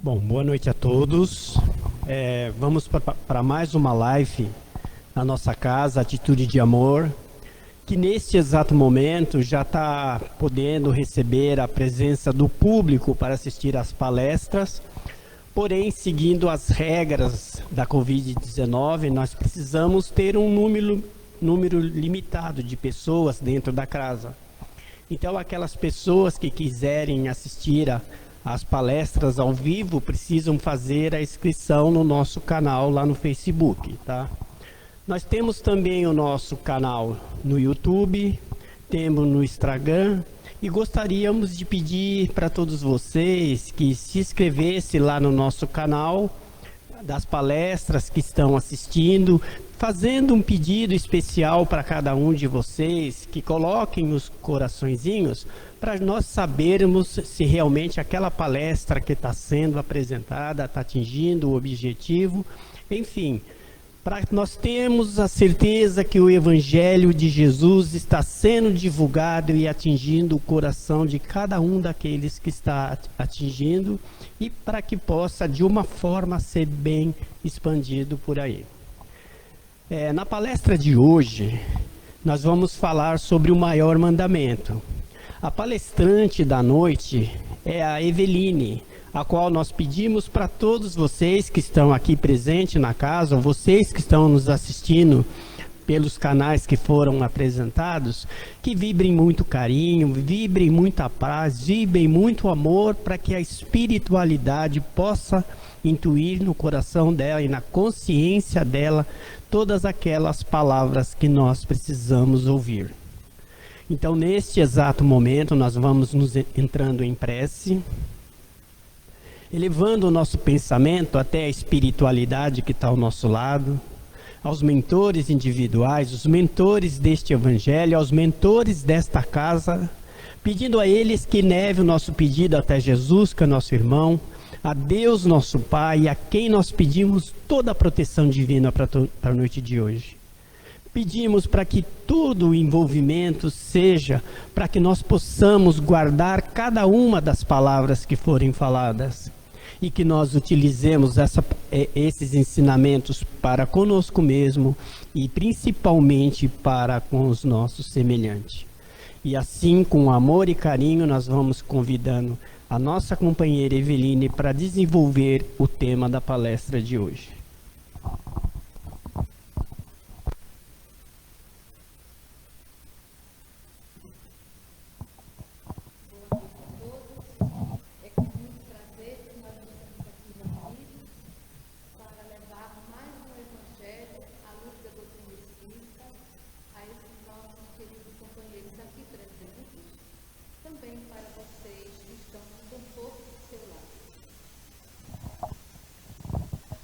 Bom, boa noite a todos. Vamos para mais uma live na nossa casa, Atitude de Amor, que neste exato momento já está podendo receber a presença do público para assistir às palestras, porém, seguindo as regras da Covid-19, nós precisamos ter um número limitado de pessoas dentro da casa. Então, aquelas pessoas que quiserem assistir as palestras ao vivo precisam fazer a inscrição no nosso canal lá no Facebook, tá? Nós temos também o nosso canal no YouTube, temos no Instagram e gostaríamos de pedir para todos vocês que se inscrevessem lá no nosso canal das palestras que estão assistindo, fazendo um pedido especial para cada um de vocês, que coloquem os coraçõezinhos para nós sabermos se realmente aquela palestra que está sendo apresentada está atingindo o objetivo. Enfim, para nós termos a certeza que o Evangelho de Jesus está sendo divulgado e atingindo o coração de cada um daqueles que está atingindo e para que possa, de uma forma, ser bem expandido por aí. Na palestra de hoje, nós vamos falar sobre o maior mandamento. A palestrante da noite é a Eveline, a qual nós pedimos para todos vocês que estão aqui presentes na casa, ou vocês que estão nos assistindo pelos canais que foram apresentados, que vibrem muito carinho, vibrem muita paz, vibrem muito amor, para que a espiritualidade possa intuir no coração dela e na consciência dela todas aquelas palavras que nós precisamos ouvir. Então, neste exato momento, nós vamos nos entrando em prece, elevando o nosso pensamento até a espiritualidade que está ao nosso lado, aos mentores individuais, os mentores deste Evangelho, aos mentores desta casa, pedindo a eles que leve o nosso pedido até Jesus, que é nosso irmão, a Deus nosso Pai, a quem nós pedimos toda a proteção divina para a noite de hoje. Pedimos para que todo o envolvimento seja para que nós possamos guardar cada uma das palavras que forem faladas e que nós utilizemos esses ensinamentos para conosco mesmo e principalmente para com os nossos semelhantes. E assim, com amor e carinho, nós vamos convidando a nossa companheira Eveline para desenvolver o tema da palestra de hoje.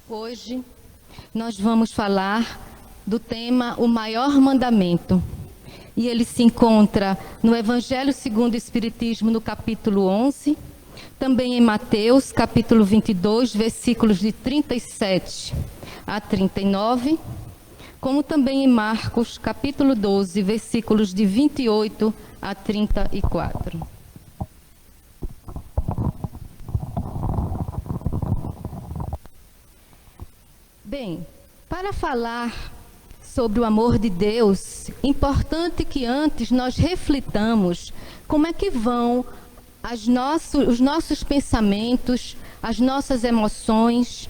Hoje nós vamos falar do tema O Maior Mandamento. E ele se encontra no Evangelho segundo o Espiritismo, no capítulo 11, também em Mateus, capítulo 22, versículos de 37 a 39, como também em Marcos, capítulo 12, versículos de 28 a 34. Bem, para falar sobre o amor de Deus, importante que antes nós reflitamos como é que vão os nossos pensamentos, as nossas emoções,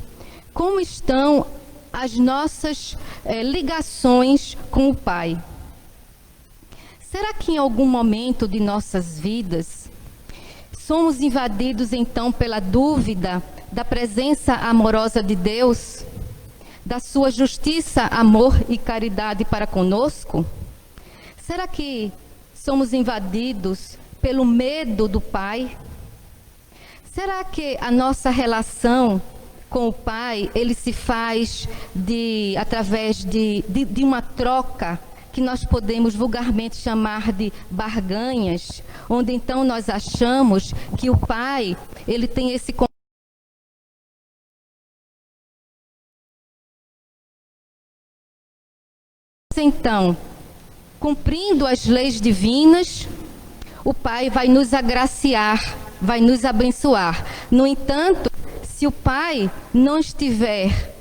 como estão as nossas ligações com o Pai. Será que em algum momento de nossas vidas somos invadidos então pela dúvida da presença amorosa de Deus, da sua justiça, amor e caridade para conosco? Será que somos invadidos pelo medo do Pai? Será que a nossa relação com o Pai, ele se faz através de uma troca que nós podemos vulgarmente chamar de barganhas, onde então nós achamos que o Pai, ele tem esse então, cumprindo as leis divinas, o Pai vai nos agraciar, vai nos abençoar. No entanto, se se o Pai não estiver,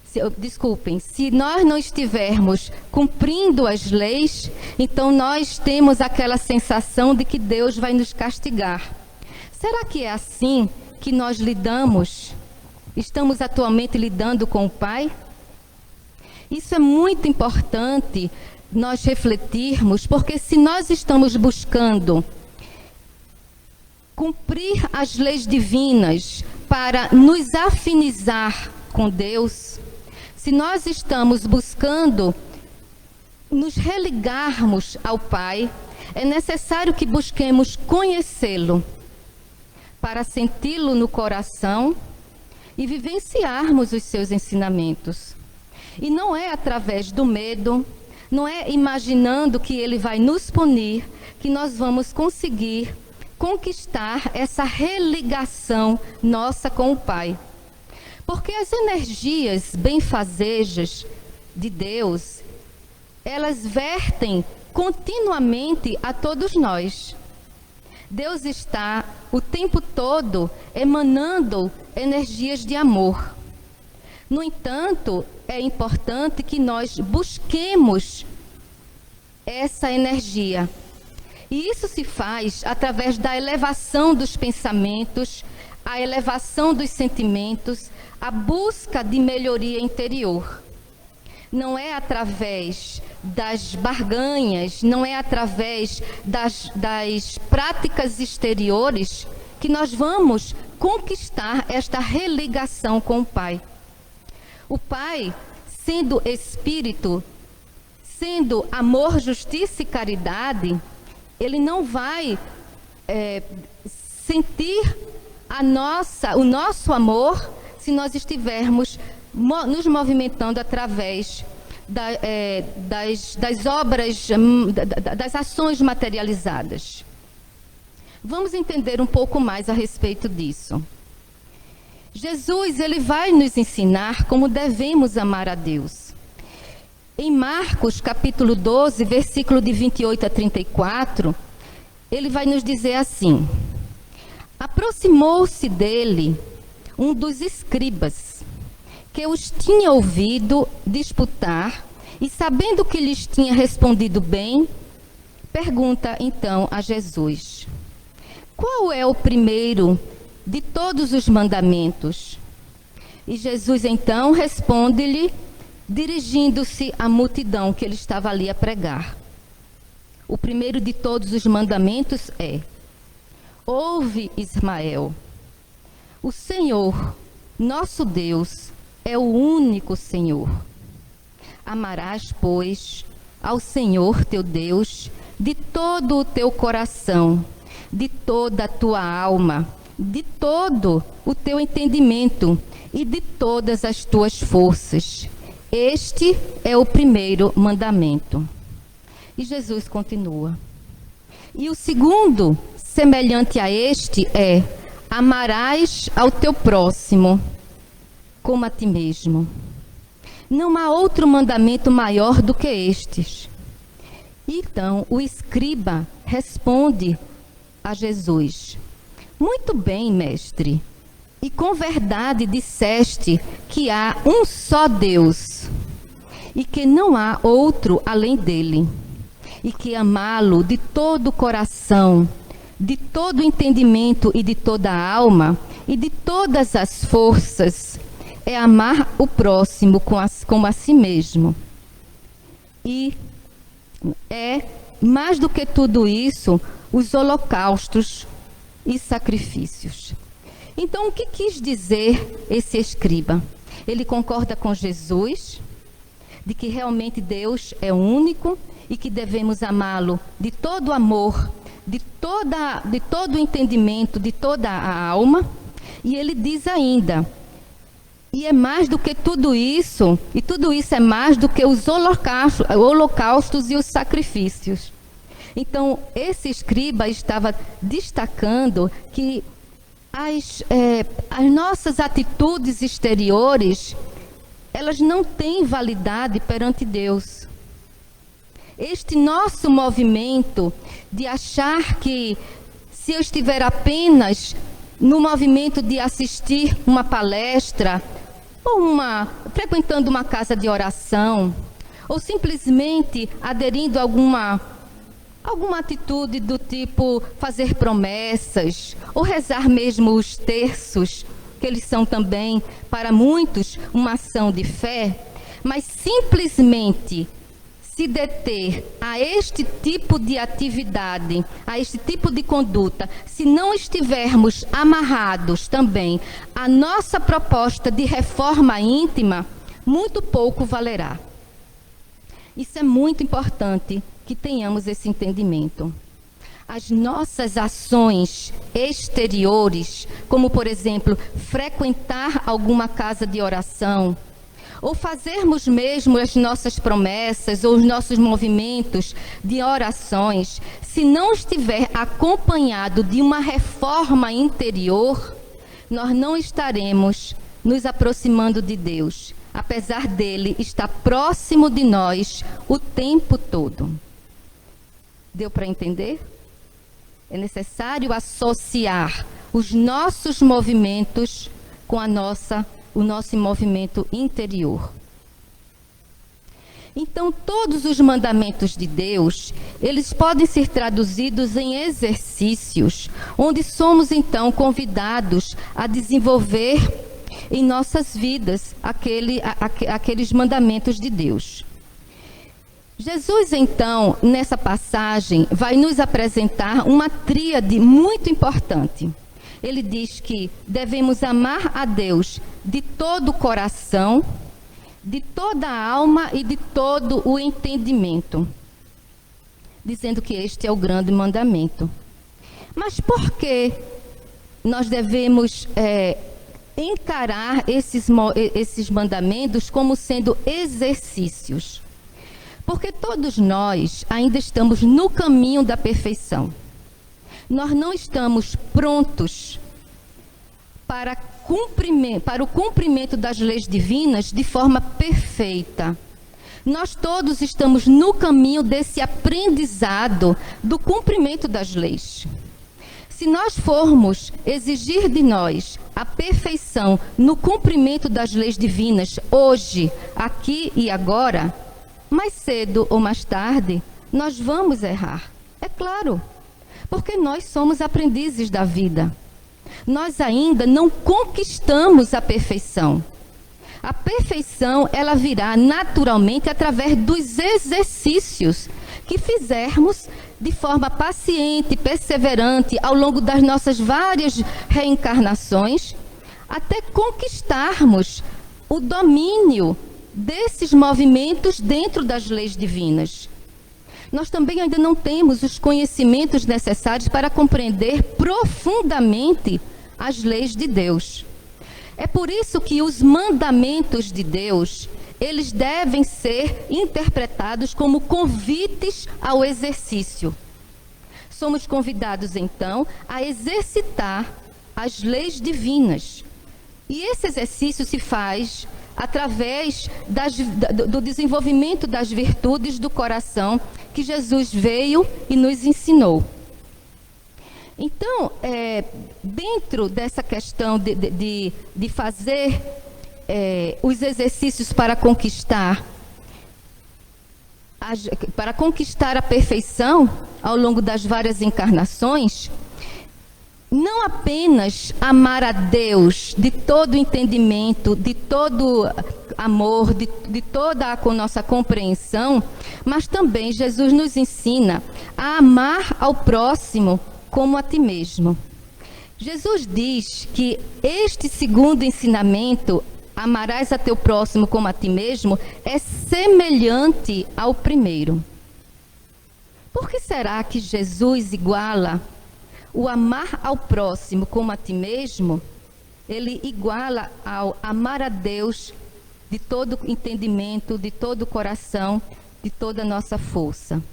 se nós não estivermos cumprindo as leis, então nós temos aquela sensação de que Deus vai nos castigar. Será que é assim que nós lidamos? Estamos atualmente lidando com o Pai? Isso é muito importante nós refletirmos, porque se nós estamos buscando cumprir as leis divinas para nos afinizar com Deus, se nós estamos buscando nos religarmos ao Pai, é necessário que busquemos conhecê-lo, para senti-lo no coração e vivenciarmos os seus ensinamentos. E não é através do medo, não é imaginando que ele vai nos punir, que nós vamos conseguir conquistar essa religação nossa com o Pai. Porque as energias benfazejas de Deus, elas vertem continuamente a todos nós. Deus está o tempo todo emanando energias de amor. No entanto, é importante que nós busquemos essa energia. E isso se faz através da elevação dos pensamentos, a elevação dos sentimentos, a busca de melhoria interior. Não é através das barganhas, não é através das práticas exteriores que nós vamos conquistar esta religação com o Pai. O Pai, sendo Espírito, sendo amor, justiça e caridade, ele não vai sentir o nosso amor se nós estivermos nos movimentando através das obras, das ações materializadas. Vamos entender um pouco mais a respeito disso. Jesus, ele vai nos ensinar como devemos amar a Deus. Em Marcos, capítulo 12, versículo de 28 a 34, ele vai nos dizer assim: aproximou-se dele um dos escribas, que os tinha ouvido disputar, e sabendo que lhes tinha respondido bem, pergunta então a Jesus: qual é o primeiro de todos os mandamentos? E Jesus então responde-lhe, dirigindo-se à multidão que ele estava ali a pregar. O primeiro de todos os mandamentos é: ouve, Israel, o Senhor, nosso Deus, é o único Senhor. Amarás, pois, ao Senhor teu Deus de todo o teu coração, de toda a tua alma, de todo o teu entendimento e de todas as tuas forças. Este é o primeiro mandamento. E Jesus continua: e o segundo, semelhante a este, é: amarás ao teu próximo como a ti mesmo. Não há outro mandamento maior do que estes. Então o escriba responde a Jesus: muito bem, mestre, e com verdade disseste que há um só Deus, e que não há outro além dele, e que amá-lo de todo o coração, de todo o entendimento e de toda a alma, e de todas as forças, é amar o próximo como a si mesmo. E é, mais do que tudo isso, os holocaustos e sacrifícios. Então, o que quis dizer esse escriba? Ele concorda com Jesus, de que realmente Deus é único e que devemos amá-lo de todo amor, de todo o entendimento, de toda a alma. E ele diz ainda: e é mais do que tudo isso, e tudo isso é mais do que os holocaustos e os sacrifícios. Então, esse escriba estava destacando que as nossas atitudes exteriores, elas não têm validade perante Deus. Este nosso movimento de achar que, se eu estiver apenas no movimento de assistir uma palestra, ou frequentando uma casa de oração, ou simplesmente aderindo a alguma atitude do tipo fazer promessas, ou rezar mesmo os terços, que eles são também, para muitos, uma ação de fé, mas simplesmente se deter a este tipo de atividade, a este tipo de conduta, se não estivermos amarrados também à nossa proposta de reforma íntima, muito pouco valerá. Isso é muito importante que tenhamos esse entendimento. As nossas ações exteriores, como por exemplo, frequentar alguma casa de oração, ou fazermos mesmo as nossas promessas ou os nossos movimentos de orações, se não estiver acompanhado de uma reforma interior, nós não estaremos nos aproximando de Deus, apesar dele estar próximo de nós o tempo todo. Deu para entender? É necessário associar os nossos movimentos com o nosso movimento interior. Então, todos os mandamentos de Deus, eles podem ser traduzidos em exercícios, onde somos então convidados a desenvolver em nossas vidas aqueles mandamentos de Deus. Jesus, então, nessa passagem, vai nos apresentar uma tríade muito importante. Ele diz que devemos amar a Deus de todo o coração, de toda a alma e de todo o entendimento, dizendo que este é o grande mandamento. Mas por que nós devemos encarar esses mandamentos como sendo exercícios? Porque todos nós ainda estamos no caminho da perfeição. Nós não estamos prontos para o cumprimento das leis divinas de forma perfeita. Nós todos estamos no caminho desse aprendizado do cumprimento das leis. Se nós formos exigir de nós a perfeição no cumprimento das leis divinas hoje, aqui e agora, mais cedo ou mais tarde, nós vamos errar. É claro, porque nós somos aprendizes da vida. Nós ainda não conquistamos a perfeição. A perfeição, ela virá naturalmente através dos exercícios que fizermos de forma paciente, perseverante, ao longo das nossas várias reencarnações, até conquistarmos o domínio desses movimentos dentro das leis divinas. Nós também ainda não temos os conhecimentos necessários para compreender profundamente as leis de Deus. É por isso que os mandamentos de Deus, eles devem ser interpretados como convites ao exercício. Somos convidados, então, a exercitar as leis divinas. E esse exercício se faz através do desenvolvimento das virtudes do coração que Jesus veio e nos ensinou. Então, dentro dessa questão de fazer os exercícios para conquistar a perfeição ao longo das várias encarnações, não apenas amar a Deus de todo entendimento, de todo amor, de toda a nossa compreensão, mas também Jesus nos ensina a amar ao próximo como a ti mesmo. Jesus diz que este segundo ensinamento, amarás a teu próximo como a ti mesmo, é semelhante ao primeiro. Por que será que Jesus iguala o amar ao próximo como a ti mesmo? Ele iguala ao amar a Deus de todo entendimento, de todo coração, de toda a nossa força.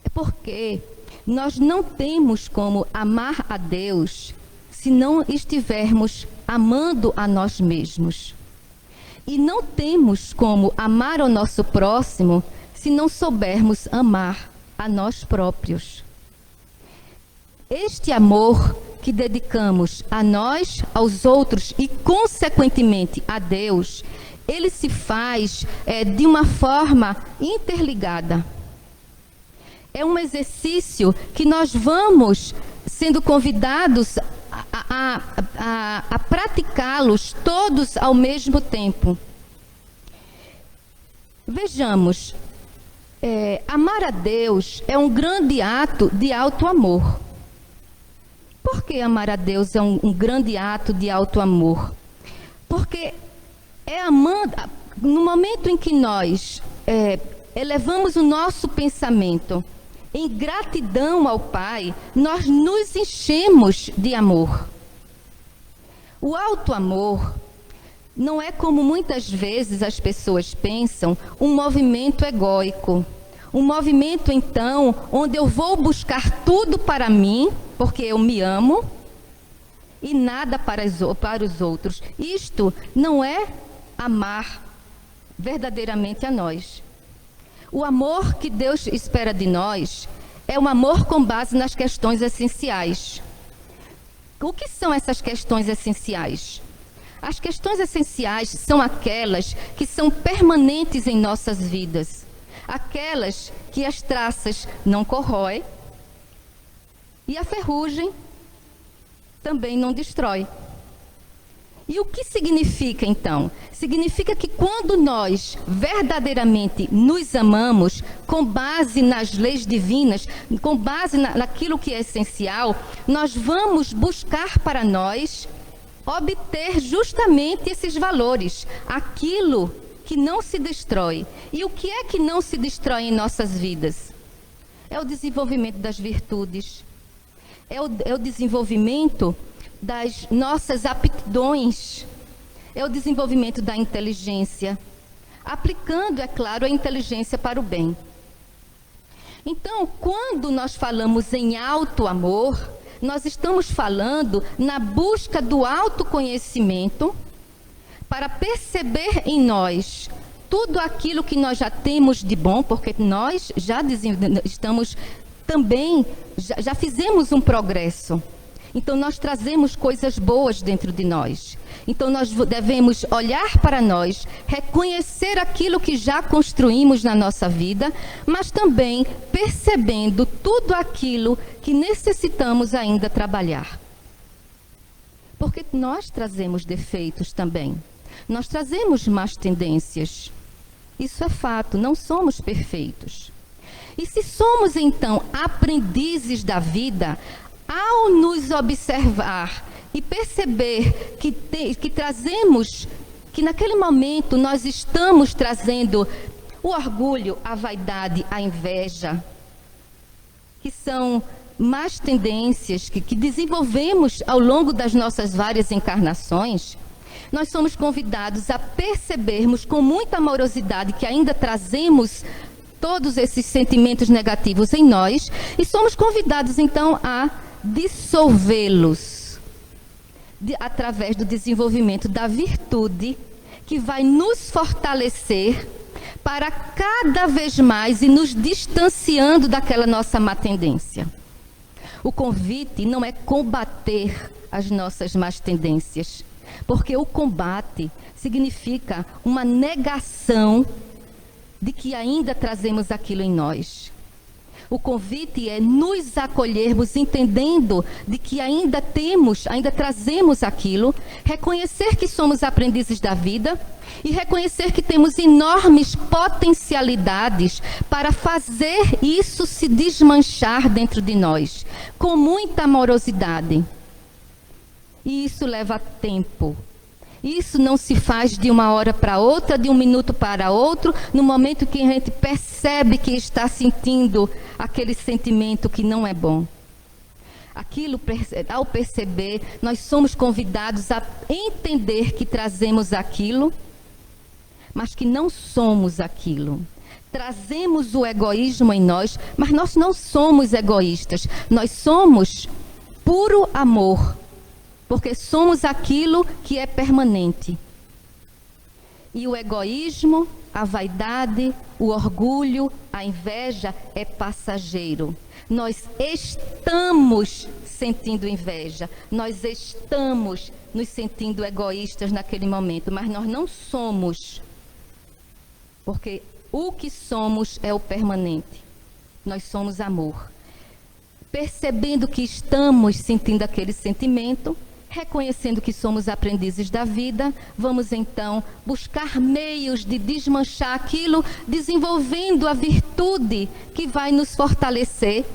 É porque nós não temos como amar a Deus se não estivermos amando a nós mesmos. E não temos como amar o nosso próximo se não soubermos amar a nós próprios. Este amor que dedicamos a nós, aos outros e, consequentemente, a Deus, ele se faz de uma forma interligada. É um exercício que nós vamos sendo convidados a praticá-los todos ao mesmo tempo. Vejamos, amar a Deus é um grande ato de alto amor. Por que amar a Deus é um grande ato de alto amor? Porque no momento em que nós elevamos o nosso pensamento em gratidão ao Pai, nós nos enchemos de amor. O alto amor não é, como muitas vezes as pessoas pensam, um movimento egóico. Um movimento, então, onde eu vou buscar tudo para mim, porque eu me amo, e nada para os outros. Isto não é amar verdadeiramente a nós. O amor que Deus espera de nós é um amor com base nas questões essenciais. O que são essas questões essenciais? As questões essenciais são aquelas que são permanentes em nossas vidas. Aquelas que as traças não corroem e a ferrugem também não destrói. E o que significa, então? Significa que quando nós verdadeiramente nos amamos, com base nas leis divinas, com base naquilo que é essencial, nós vamos buscar para nós obter justamente esses valores, aquilo que não se destrói. E o que é que não se destrói em nossas vidas? É o desenvolvimento das virtudes, é o desenvolvimento das nossas aptidões, é o desenvolvimento da inteligência, aplicando, é claro, a inteligência para o bem. Então, quando nós falamos em alto amor, nós estamos falando na busca do autoconhecimento para perceber em nós tudo aquilo que nós já temos de bom, porque nós já estamos também, já fizemos um progresso. Então, nós trazemos coisas boas dentro de nós. Então, nós devemos olhar para nós, reconhecer aquilo que já construímos na nossa vida, mas também percebendo tudo aquilo que necessitamos ainda trabalhar. Porque nós trazemos defeitos também. Nós trazemos más tendências. Isso é fato, não somos perfeitos. E se somos, então, aprendizes da vida, ao nos observar e perceber que trazemos, que naquele momento nós estamos trazendo o orgulho, a vaidade, a inveja, que são más tendências que desenvolvemos ao longo das nossas várias encarnações, nós somos convidados a percebermos com muita amorosidade que ainda trazemos todos esses sentimentos negativos em nós e somos convidados então a dissolvê-los através do desenvolvimento da virtude que vai nos fortalecer para cada vez mais ir nos distanciando daquela nossa má tendência. O convite não é combater as nossas más tendências, porque o combate significa uma negação de que ainda trazemos aquilo em nós. O convite é nos acolhermos entendendo de que ainda trazemos aquilo, reconhecer que somos aprendizes da vida e reconhecer que temos enormes potencialidades para fazer isso se desmanchar dentro de nós, com muita amorosidade. E isso leva tempo. Isso não se faz de uma hora para outra, de um minuto para outro, no momento que a gente percebe que está sentindo aquele sentimento que não é bom. Ao perceber, nós somos convidados a entender que trazemos aquilo, mas que não somos aquilo. Trazemos o egoísmo em nós, mas nós não somos egoístas. Nós somos puro amor. Porque somos aquilo que é permanente. E o egoísmo, a vaidade, o orgulho, a inveja é passageiro. Nós estamos sentindo inveja, nós estamos nos sentindo egoístas naquele momento, mas nós não somos, porque o que somos é o permanente. Nós somos amor. Percebendo que estamos sentindo aquele sentimento, reconhecendo que somos aprendizes da vida, vamos então buscar meios de desmanchar aquilo, desenvolvendo a virtude que vai nos fortalecer,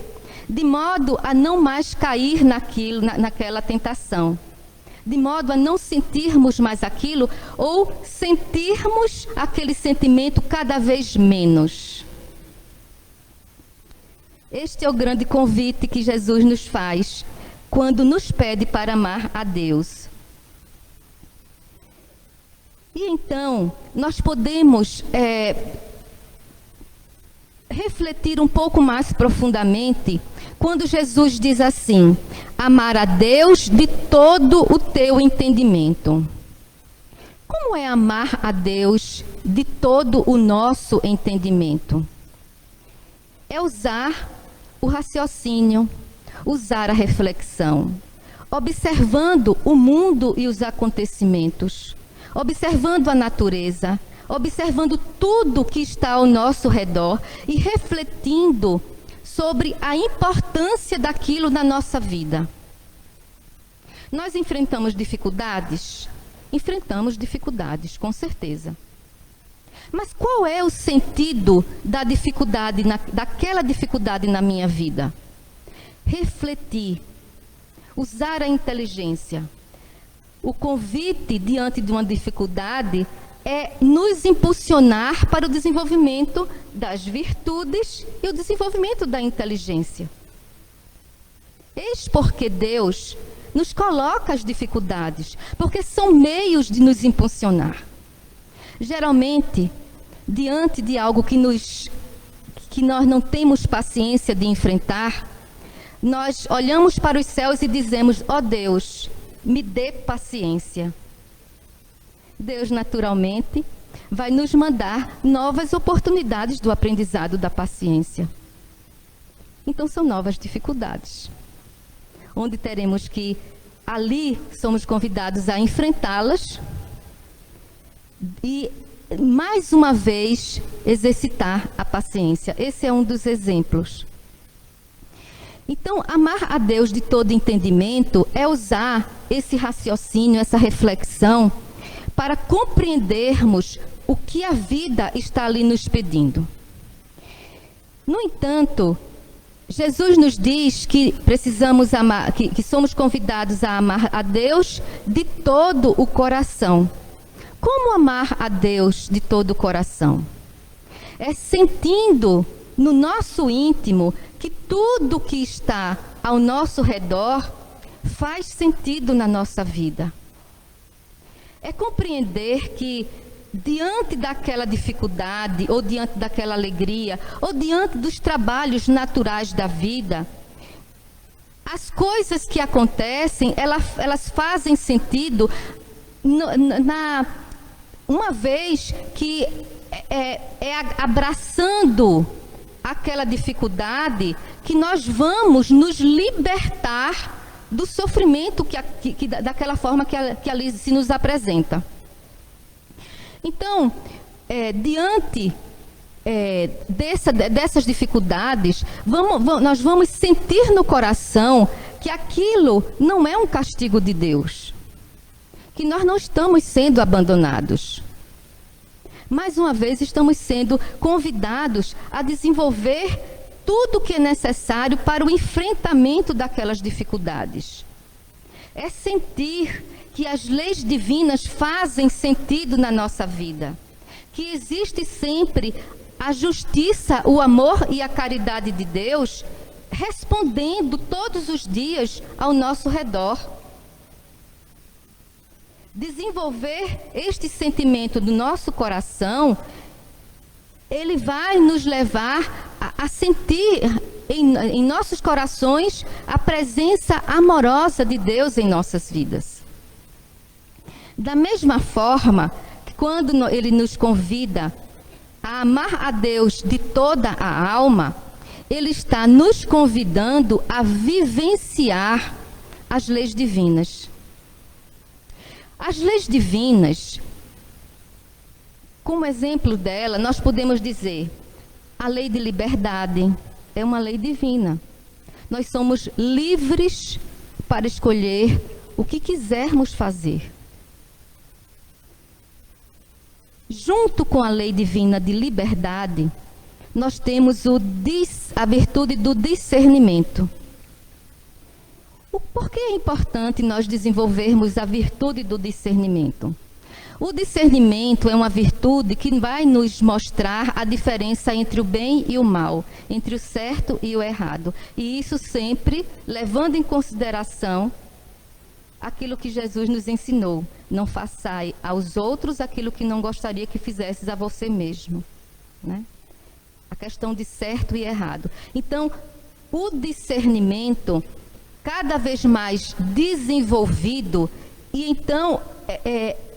de modo a não mais cair naquela tentação, de modo a não sentirmos mais aquilo ou sentirmos aquele sentimento cada vez menos. Este é o grande convite que Jesus nos faz quando nos pede para amar a Deus. E então, nós podemos refletir um pouco mais profundamente quando Jesus diz assim: amar a Deus de todo o teu entendimento. Como é amar a Deus de todo o nosso entendimento? É usar o raciocínio, usar a reflexão, observando o mundo e os acontecimentos, observando a natureza, observando tudo que está ao nosso redor e refletindo sobre a importância daquilo na nossa vida. Nós enfrentamos dificuldades? Enfrentamos dificuldades, com certeza. Mas qual é o sentido da dificuldade, daquela dificuldade na minha vida? Refletir, usar a inteligência. O convite diante de uma dificuldade é nos impulsionar para o desenvolvimento das virtudes e o desenvolvimento da inteligência. Eis porque Deus nos coloca as dificuldades, porque são meios de nos impulsionar. Geralmente, diante de algo que nós não temos paciência de enfrentar, nós olhamos para os céus e dizemos: ó Deus, me dê paciência. Deus, naturalmente, vai nos mandar novas oportunidades do aprendizado da paciência. Então, são novas dificuldades, onde teremos que, ali, somos convidados a enfrentá-las e, mais uma vez, exercitar a paciência. Esse é um dos exemplos. Então, amar a Deus de todo entendimento é usar esse raciocínio, essa reflexão, para compreendermos o que a vida está ali nos pedindo. No entanto, Jesus nos diz que precisamos amar, que somos convidados a amar a Deus de todo o coração. Como amar a Deus de todo o coração? É sentindo no nosso íntimo que tudo que está ao nosso redor faz sentido na nossa vida. É compreender que diante daquela dificuldade, ou diante daquela alegria, ou diante dos trabalhos naturais da vida, as coisas que acontecem, elas fazem sentido uma vez que abraçando aquela dificuldade que nós vamos nos libertar do sofrimento daquela forma que ali se nos apresenta. Então, diante dessas dificuldades, nós vamos sentir no coração que aquilo não é um castigo de Deus, que nós não estamos sendo abandonados. Mais uma vez, estamos sendo convidados a desenvolver tudo o que é necessário para o enfrentamento daquelas dificuldades. É sentir que as leis divinas fazem sentido na nossa vida, que existe sempre a justiça, o amor e a caridade de Deus respondendo todos os dias ao nosso redor. Desenvolver este sentimento do nosso coração, ele vai nos levar a sentir em nossos corações a presença amorosa de Deus em nossas vidas. Da mesma forma, quando Ele nos convida a amar a Deus de toda a alma, ele está nos convidando a vivenciar as leis divinas. As leis divinas, como exemplo dela, nós podemos dizer, a lei de liberdade é uma lei divina. Nós somos livres para escolher o que quisermos fazer. Junto com a lei divina de liberdade, nós temos a virtude do discernimento. Por que é importante nós desenvolvermos a virtude do discernimento? O discernimento é uma virtude que vai nos mostrar a diferença entre o bem e o mal, entre o certo e o errado. E isso sempre levando em consideração aquilo que Jesus nos ensinou. Não façai aos outros aquilo que não gostaria que fizesses a você mesmo, né? A questão de certo e errado. Então, o discernimento cada vez mais desenvolvido e então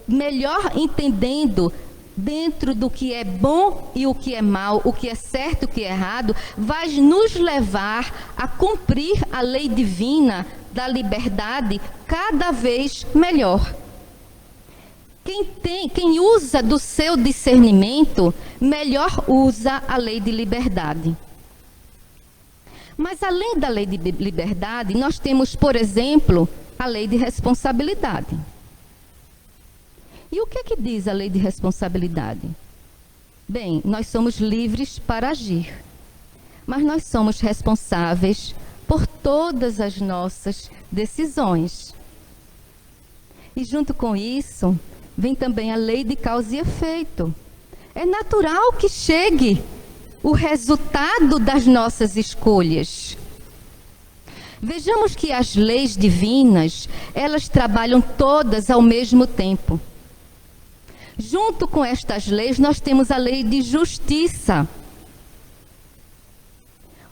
melhor entendendo dentro do que é bom e o que é mal, o que é certo e o que é errado, vai nos levar a cumprir a lei divina da liberdade cada vez melhor. Quem usa do seu discernimento, melhor usa a lei de liberdade. Mas além da lei de liberdade, nós temos, por exemplo, a lei de responsabilidade. E o que é que diz a lei de responsabilidade? Bem, nós somos livres para agir, mas nós somos responsáveis por todas as nossas decisões. E junto com isso, vem também a lei de causa e efeito. É natural que chegue o resultado das nossas escolhas. Vejamos que as leis divinas, elas trabalham todas ao mesmo tempo. Junto com estas leis, nós temos a lei de justiça,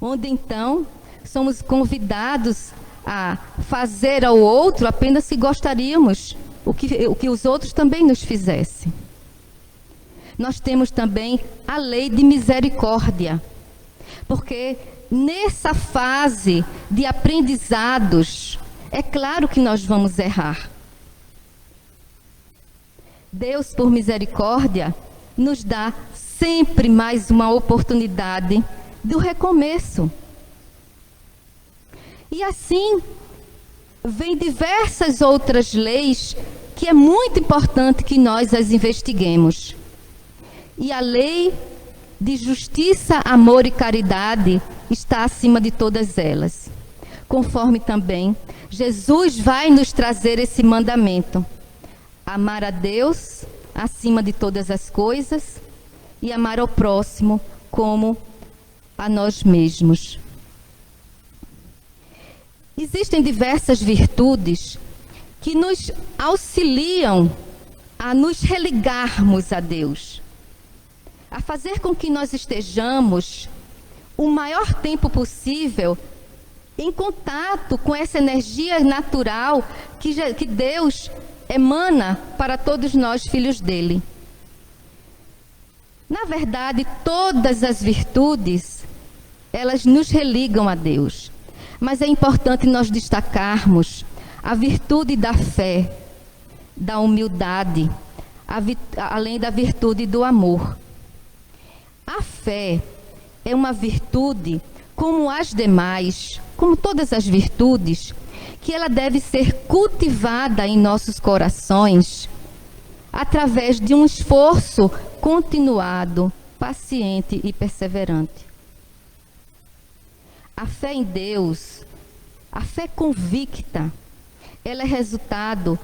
onde então somos convidados a fazer ao outro apenas se gostaríamos o que os outros também nos fizessem. Nós temos também a lei de misericórdia, porque nessa fase de aprendizados, é claro que nós vamos errar. Deus, por misericórdia, nos dá sempre mais uma oportunidade do recomeço. E assim, vem diversas outras leis que é muito importante que nós as investiguemos. E a lei de justiça, amor e caridade está acima de todas elas. Conforme também Jesus vai nos trazer esse mandamento: amar a Deus acima de todas as coisas e amar ao próximo como a nós mesmos. Existem diversas virtudes que nos auxiliam a nos religarmos a Deus, a fazer com que nós estejamos o maior tempo possível em contato com essa energia natural que Deus emana para todos nós, filhos dele. Na verdade, todas as virtudes, elas nos religam a Deus. Mas é importante nós destacarmos a virtude da fé, da humildade, além da virtude do amor. A fé é uma virtude, como as demais, como todas as virtudes, que ela deve ser cultivada em nossos corações através de um esforço continuado, paciente e perseverante. A fé em Deus, a fé convicta, ela é resultado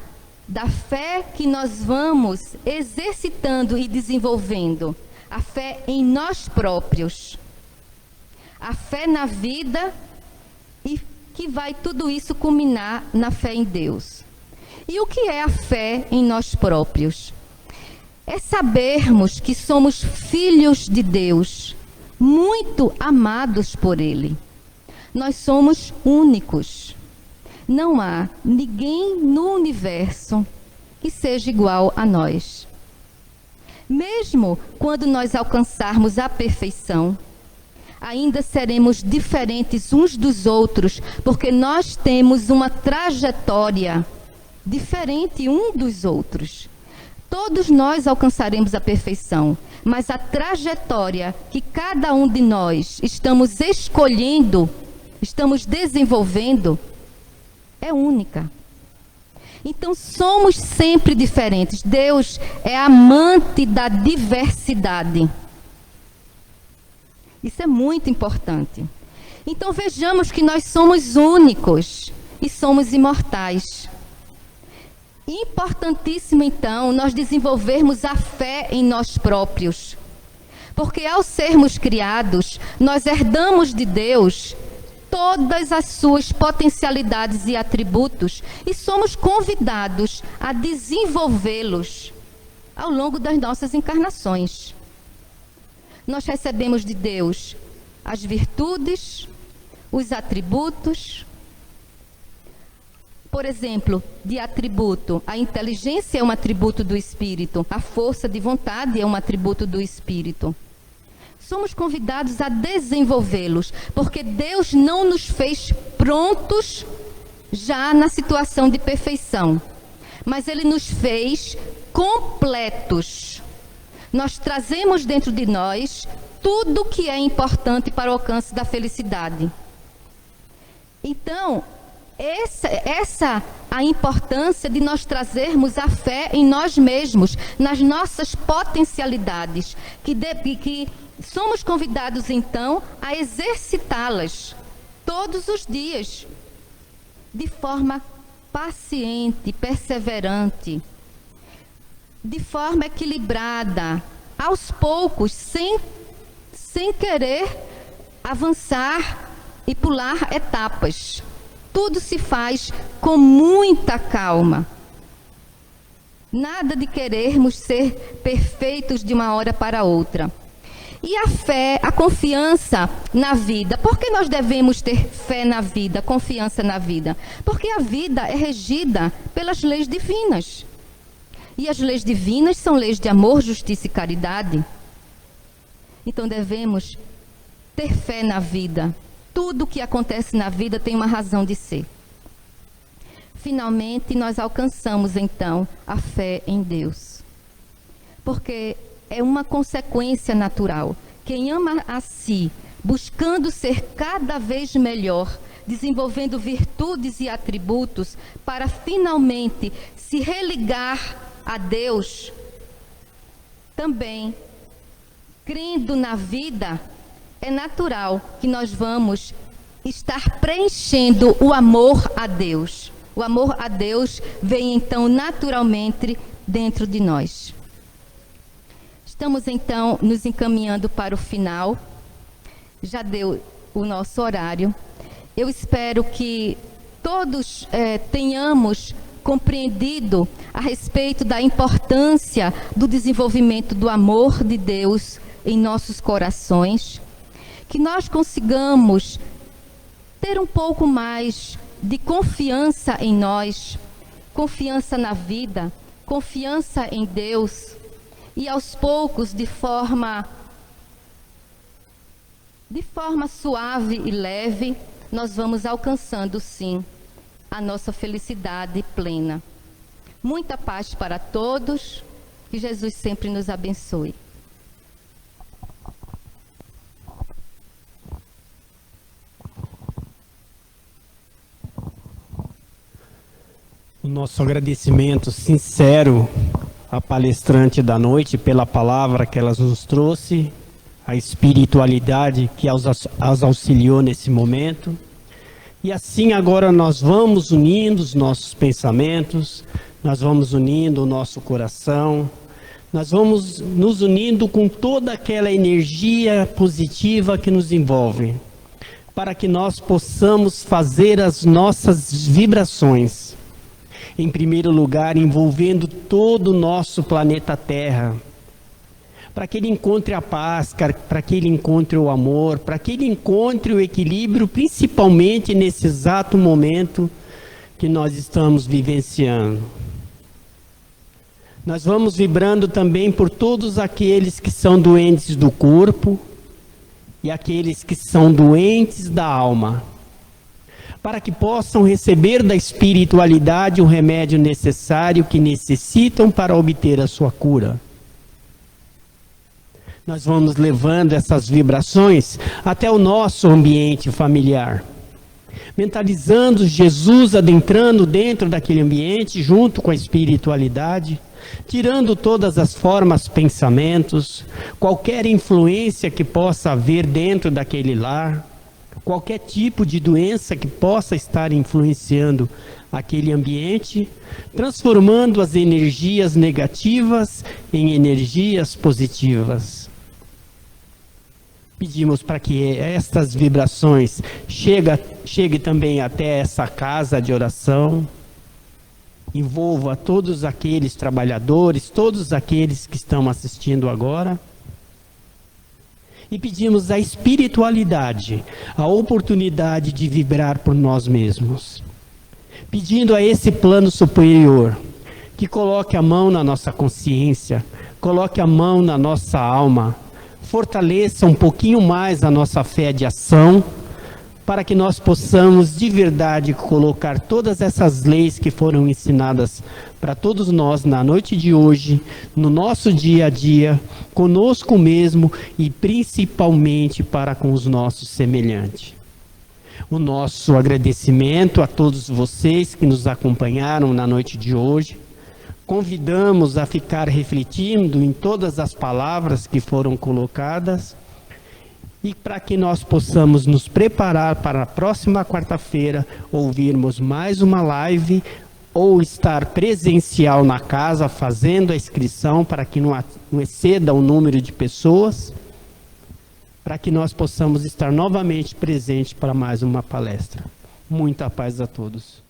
da fé que nós vamos exercitando e desenvolvendo. A fé em nós próprios. A fé na vida e que vai tudo isso culminar na fé em Deus. E o que é a fé em nós próprios? É sabermos que somos filhos de Deus, muito amados por Ele. Nós somos únicos. Não há ninguém no universo que seja igual a nós. Mesmo quando nós alcançarmos a perfeição, ainda seremos diferentes uns dos outros, porque nós temos uma trajetória diferente um dos outros. Todos nós alcançaremos a perfeição, mas a trajetória que cada um de nós estamos escolhendo, estamos desenvolvendo, é única. Então somos sempre diferentes. Deus é amante da diversidade. Isso é muito importante. Então vejamos que nós somos únicos e somos imortais. Importantíssimo, então, nós desenvolvermos a fé em nós próprios. Porque ao sermos criados, nós herdamos de Deus todas as suas potencialidades e atributos e somos convidados a desenvolvê-los ao longo das nossas encarnações. Nós recebemos de Deus as virtudes, os atributos. Por exemplo, de atributo, a inteligência é um atributo do Espírito, a força de vontade é um atributo do Espírito. Somos convidados a desenvolvê-los, porque Deus não nos fez prontos já na situação de perfeição, mas Ele nos fez completos. Nós trazemos dentro de nós tudo o que é importante para o alcance da felicidade. Então, essa a importância de nós trazermos a fé em nós mesmos, nas nossas potencialidades, que somos convidados então a exercitá-las todos os dias, de forma paciente, perseverante, de forma equilibrada, aos poucos, sem querer avançar e pular etapas. Tudo se faz com muita calma. Nada de querermos ser perfeitos de uma hora para outra. E a fé, a confiança na vida. Por que nós devemos ter fé na vida, confiança na vida? Porque a vida é regida pelas leis divinas. E as leis divinas são leis de amor, justiça e caridade. Então devemos ter fé na vida. Tudo o que acontece na vida tem uma razão de ser. Finalmente, nós alcançamos, então, a fé em Deus. Porque é uma consequência natural. Quem ama a si, buscando ser cada vez melhor, desenvolvendo virtudes e atributos, para finalmente se religar a Deus, também, crendo na vida, é natural que nós vamos estar preenchendo o amor a Deus. O amor a Deus vem então naturalmente dentro de nós. Estamos então nos encaminhando para o final. Já deu o nosso horário. Eu espero que todos tenhamos compreendido a respeito da importância do desenvolvimento do amor de Deus em nossos corações. Que nós consigamos ter um pouco mais de confiança em nós, confiança na vida, confiança em Deus, e aos poucos, de forma suave e leve, nós vamos alcançando, sim, a nossa felicidade plena. Muita paz para todos, que Jesus sempre nos abençoe. O nosso agradecimento sincero à palestrante da noite pela palavra que ela nos trouxe, a espiritualidade que as auxiliou nesse momento. E assim agora nós vamos unindo os nossos pensamentos, nós vamos unindo o nosso coração, nós vamos nos unindo com toda aquela energia positiva que nos envolve, para que nós possamos fazer as nossas vibrações. Em primeiro lugar, envolvendo todo o nosso planeta Terra, para que ele encontre a paz, para que ele encontre o amor, para que ele encontre o equilíbrio, principalmente nesse exato momento que nós estamos vivenciando. Nós vamos vibrando também por todos aqueles que são doentes do corpo e aqueles que são doentes da alma, para que possam receber da espiritualidade o remédio necessário que necessitam para obter a sua cura. Nós vamos levando essas vibrações até o nosso ambiente familiar, mentalizando Jesus adentrando dentro daquele ambiente junto com a espiritualidade, tirando todas as formas, pensamentos, qualquer influência que possa haver dentro daquele lar, qualquer tipo de doença que possa estar influenciando aquele ambiente, transformando as energias negativas em energias positivas. Pedimos para que estas vibrações chegue também até essa casa de oração, envolva todos aqueles trabalhadores, todos aqueles que estão assistindo agora. E pedimos à espiritualidade a oportunidade de vibrar por nós mesmos. Pedindo a esse plano superior que coloque a mão na nossa consciência, coloque a mão na nossa alma, fortaleça um pouquinho mais a nossa fé de ação, para que nós possamos de verdade colocar todas essas leis que foram ensinadas para todos nós na noite de hoje, no nosso dia a dia, conosco mesmo e principalmente para com os nossos semelhantes. O nosso agradecimento a todos vocês que nos acompanharam na noite de hoje. Convidamos a ficar refletindo em todas as palavras que foram colocadas, e para que nós possamos nos preparar para a próxima quarta-feira ouvirmos mais uma live ou estar presencial na casa fazendo a inscrição para que não exceda o número de pessoas, para que nós possamos estar novamente presentes para mais uma palestra. Muita paz a todos.